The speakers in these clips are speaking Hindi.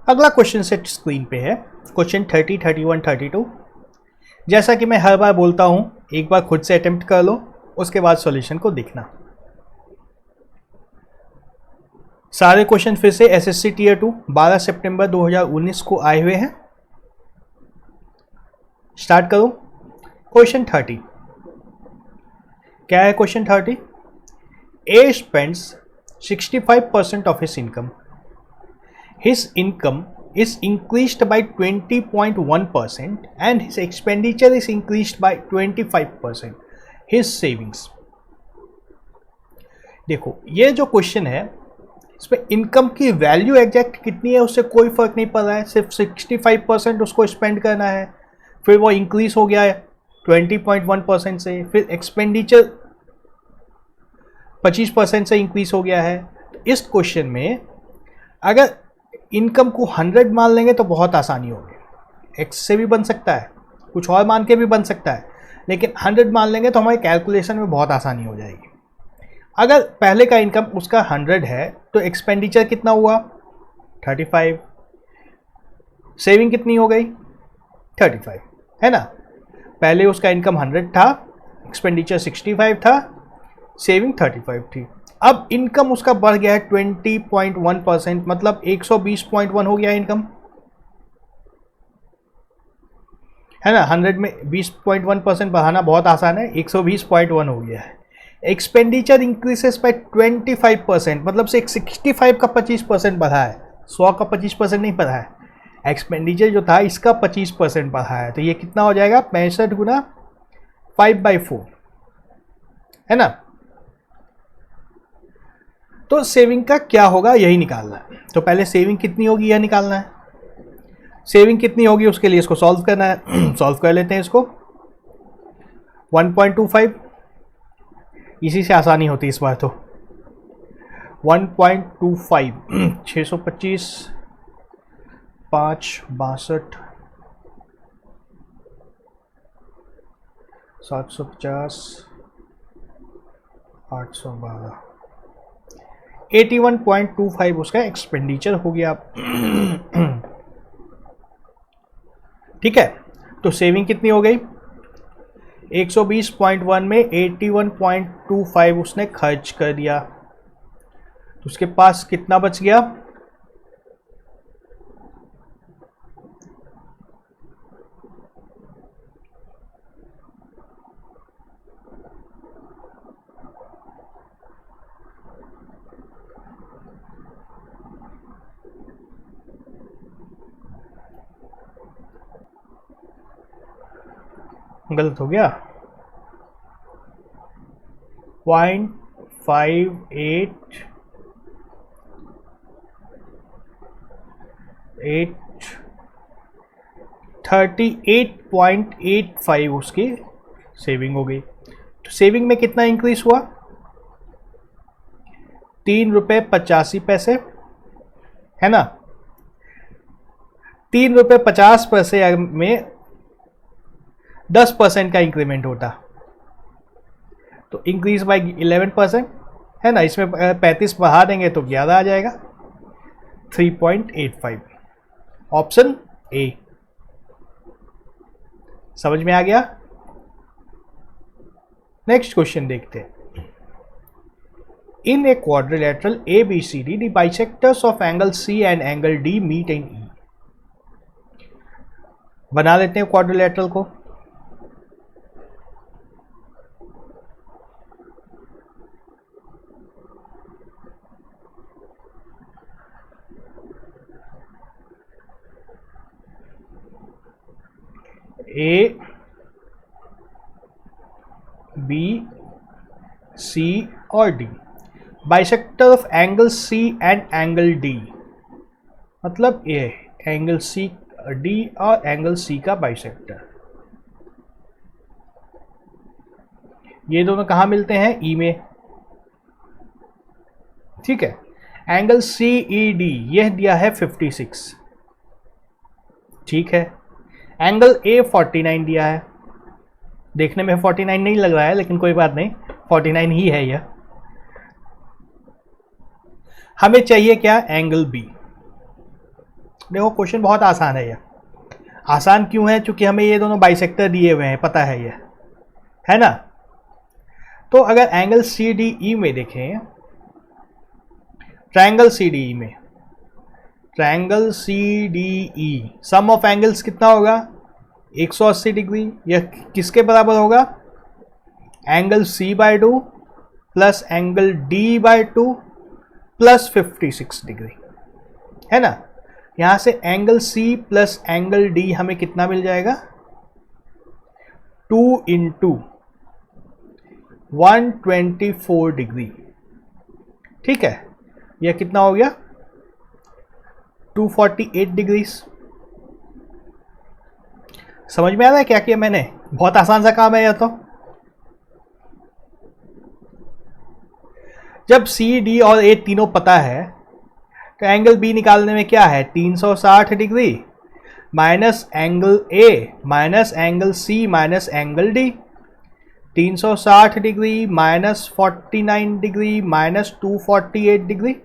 अगला क्वेश्चन सेट स्क्रीन पे है, क्वेश्चन 30, 31, 32। जैसा कि मैं हर बार बोलता हूं, एक बार खुद से अटेम्प्ट कर लो, उसके बाद सॉल्यूशन को देखना। सारे क्वेश्चन फिर से एसएससी टीयर 2 12 सितंबर 2019 को आए हुए हैं। स्टार्ट करो। क्वेश्चन 30 क्या है? Question 30, A spends 65% of his income. His income is increased by 20.1% and his expenditure is increased by 25%. His savings। देखो ये जो क्वेश्चन है, इसमें इनकम की वैल्यू एग्जैक्ट कितनी है उससे कोई फर्क नहीं पड़ रहा है, सिर्फ 65% उसको स्पेंड करना है, फिर वो इंक्रीज हो गया है 20.1% से, फिर एक्सपेंडिचर 25% से इंक्रीज हो गया है। तो इस क्वेश्चन में अगर इनकम को 100 मान लेंगे तो बहुत आसानी होगी। एक्स से भी बन सकता है, कुछ और मान के भी बन सकता है, लेकिन 100 मान लेंगे तो हमारी कैलकुलेशन में बहुत आसानी हो जाएगी। अगर पहले का इनकम उसका 100 है तो एक्सपेंडिचर कितना हुआ? 35। सेविंग कितनी हो गई? 35, है ना। पहले उसका इनकम 100 था, एक्सपेंडिचर 65 था, सेविंग 35 थी। अब इनकम उसका बढ़ गया है 20.1%, मतलब 120.1 हो गया इनकम, है ना। 100 में 20.1% बढ़ाना बहुत आसान है, 120.1 हो गया है। एक्सपेंडिचर इंक्रीजेस बाय 25%, मतलब से 65 का 25% बढ़ा है, 100 का 25% नहीं बढ़ा है। एक्सपेंडिचर जो था इसका 25% बढ़ा है, तो ये कितना हो जाएगा? 65 गुना 5/4, है ना। तो सेविंग का क्या होगा यही निकालना है। तो पहले सेविंग कितनी होगी यह निकालना है। सेविंग कितनी होगी उसके लिए इसको सॉल्व करना है। सॉल्व कर लेते हैं इसको। 1.25, इसी से आसानी होती है इस बार तो। 1.25 625 5 62 750 812 81.25 उसका एक्सपेंडिचर हो गया। ठीक है, तो सेविंग कितनी हो गई? 120.1 में 81.25 उसने खर्च कर दिया, तो उसके पास कितना बच गया? गलत हो गया। 38.85 उसकी सेविंग हो गई। तो सेविंग में कितना इंक्रीज हुआ? 3 रुपये 85 पैसे, है ना। 3 रुपये 50 पैसे में 10% का इंक्रीमेंट होता, तो इंक्रीज बाय 11%, है ना। इसमें 35 बढ़ा देंगे तो 11 आ जाएगा, 3.85। Option A. समझ में आ गया? नेक्स्ट क्वेश्चन देखते हैं। In a quadrilateral ABCD, the bisectors of angle C and angle D meet in E। बना लेते हैं क्वाड्रिलेटरल को। A, B, C और D, bisector of angle C and angle D, मतलब ये एंगल C D और एंगल C का बाइसेक्टर। ये दोनों कहाँ मिलते हैं? E में, ठीक है। एंगल CED यह दिया है 56, ठीक है। एंगल A 49 दिया है, देखने में 49 नहीं लग रहा है लेकिन कोई बात नहीं, 49 ही है यह। हमें चाहिए क्या? Angle B। देखो क्वेश्चन बहुत आसान है ये। आसान क्यों है? क्योंकि हमें ये दोनों बाइसेक्टर दिए हुए हैं, पता है ये, है ना। तो अगर एंगल सी डी ई में देखें, ट्रायंगल सी डी ई में, triangle C D E, sum of angles कितना होगा? 180 डिग्री। यह किसके बराबर होगा? Angle C by 2 plus angle D by 2 plus 56 degree, है ना। यहां से angle C plus angle D हमें कितना मिल जाएगा? 2 इंटू 124 डिग्री, ठीक है। यह कितना हो गया? 248 डिग्रीज। समझ में आ रहा है क्या किया मैंने? बहुत आसान सा काम है यह तो। जब सी डी और ए तीनों पता है तो एंगल बी निकालने में क्या है? 360 degree minus angle A minus angle C minus angle D. 360 degree minus 49 degree minus 248 degree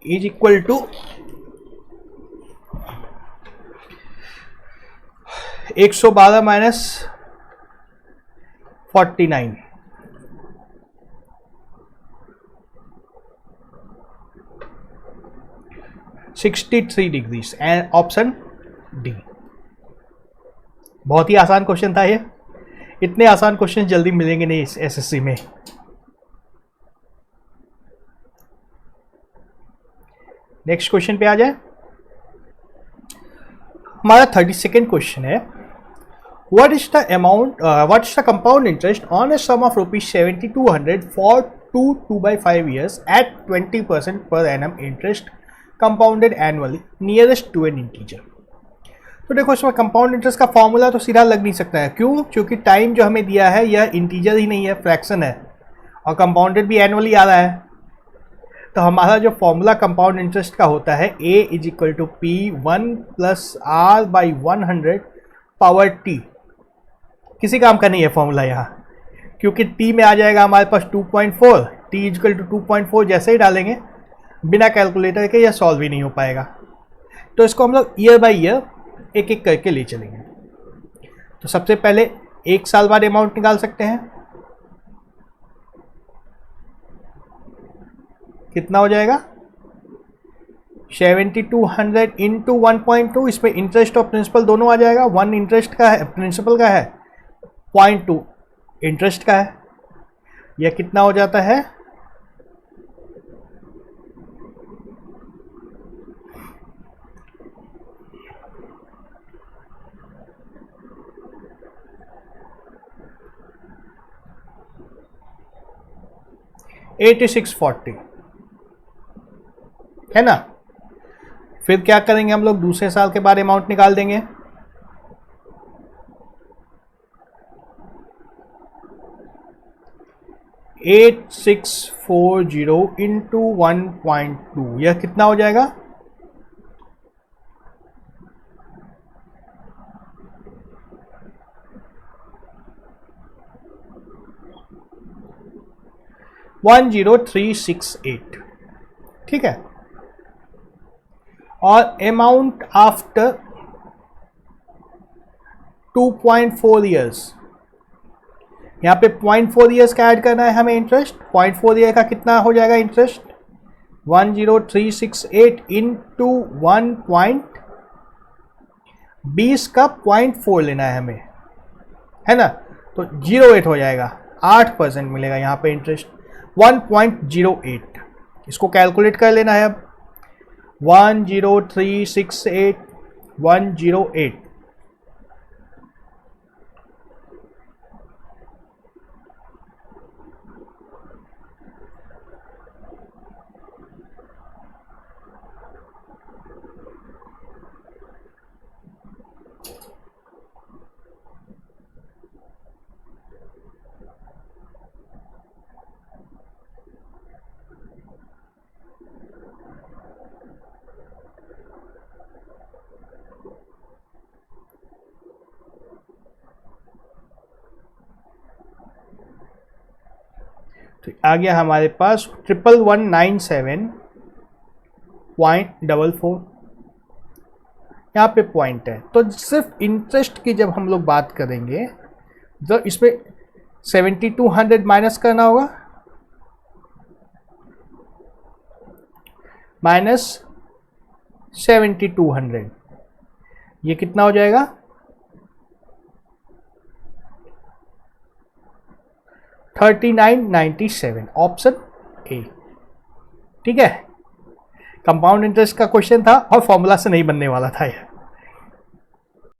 is equal to 112 minus 49, 63 degrees. And option D. बहुत ही आसान क्वेश्चन था ये। इतने आसान क्वेश्चन जल्दी मिलेंगे नहीं इस एसएससी में। नेक्स्ट क्वेश्चन पे आ जाए। हमारा 32nd क्वेश्चन है, what is the amount, what is the compound interest on a sum of ₹7200 for 2/5 years at 20% per annum interest compounded annually nearest to an integer. तो देखो इसमें कंपाउंड इंटरेस्ट का फॉर्मूला तो सीधा लग नहीं सकता है। क्यों? क्योंकि टाइम जो हमें दिया है यह इंटीजर ही नहीं है, फ्रैक्शन है, और कंपाउंडेड भी एनुअली आ रहा है। तो हमारा जो फॉर्मूला कंपाउंड इंटरेस्ट का होता है, a is equal to P1 plus R by 100 power T। किसी काम का नहीं है फॉर्मूला यहाँ, क्योंकि T में आ जाएगा हमारे पास 2.4, T इज इक्वल टू 2.4 जैसे ही डालेंगे बिना कैलकुलेटर के यह सॉल्व ही नहीं हो पाएगा। तो इसको हम लोग ईयर बाई ईयर एक एक करके ले चलेंगे। तो सबसे पहले 1 साल बाद अमाउंट निकाल सकते हैं। कितना हो जाएगा? 7200 इंटू 1.2। इसमें इंटरेस्ट और प्रिंसिपल दोनों आ जाएगा। 1 इंटरेस्ट का है, प्रिंसिपल का है, 0.2 इंटरेस्ट का है। यह कितना हो जाता है? $8640, है ना। फिर क्या करेंगे हम लोग? दूसरे साल के बाद अमाउंट निकाल देंगे। $8640 इंटू 1.2, यह कितना हो जाएगा? $10368, ठीक है। और अमाउंट आफ्टर 2.4 ईयर्स, यहाँ पे 0.4 ईयर्स का ऐड करना है हमें इंटरेस्ट। 0.4 ईयर का कितना हो जाएगा इंटरेस्ट? 10368 इंटू 1.20 का 0.4 लेना है हमें, है ना। तो 08 हो जाएगा, 8% मिलेगा यहाँ पे इंटरेस्ट। 1.08, इसको कैलकुलेट कर लेना है अब। 10368 108, तो आ गया हमारे पास 1197.44। यहाँ पे पॉइंट है। तो सिर्फ इंटरेस्ट की जब हम लोग बात करेंगे तो इसमें 7200 माइनस करना होगा, माइनस 7200, ये कितना हो जाएगा 3997, ऑप्शन ए। ठीक है, कंपाउंड इंटरेस्ट का क्वेश्चन था और फॉर्मूला से नहीं बनने वाला था ये।